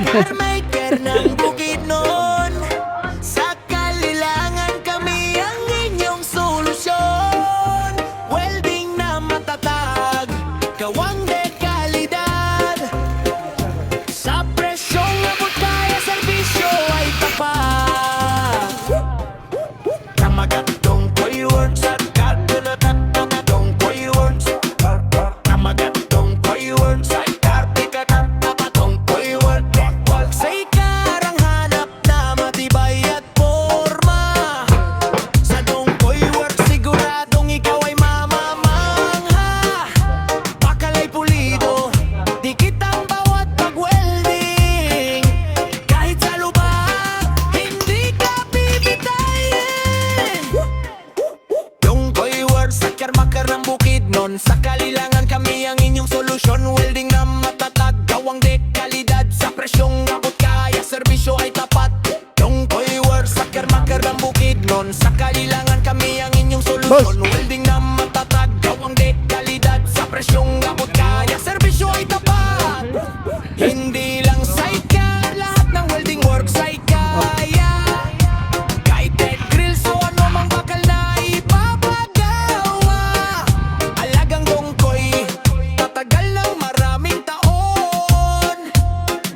Carmaker ng Bukidnon. Sa kalilangan kami ang inyong solusyon. Welding na matatag, gawang dekalidad. Sa presyong abot kaya, serbisyo ay tapat. Kamagatong ko'y works at katulad-tatong ko'y works. Kamagatong ko'y works ay katulad-tatong ko'y works. Sa'y karang hanap na matibay at forma. Sa dong ko'y works siguradong ikaw ay mamamangha. Bakalay pulido, dikit ang bawat pag-welding. Kahit sa lubak, hindi ka bibitayin. Dong ko'y works sa Carmaker ng Bukidnon. Sa kalilangan kami ang inyong solusyon. Welding na matatag, gawang dekalidad. Sa presyong abot kaya, serbisyo ay tapat. Dong ko'y works sa Carmaker ng Bukidnon. Sa kalilangan kami ang inyong solusyon. Welding na matatag, gawang dekalidad. Sa presyong abot kaya, serbisyo ay tapat. Hindi lang sidecar, lahat ng welding works ay kaya. Kahit dead grills o ano mang bakal na ipapagawa. Alagang dongkoy, tatagal ng maraming taon.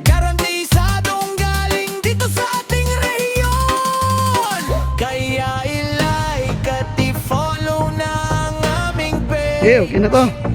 Garantisadong galing dito sa ating rehiyon. Kaya i-like at i-follow na ang aming page. Okay na to.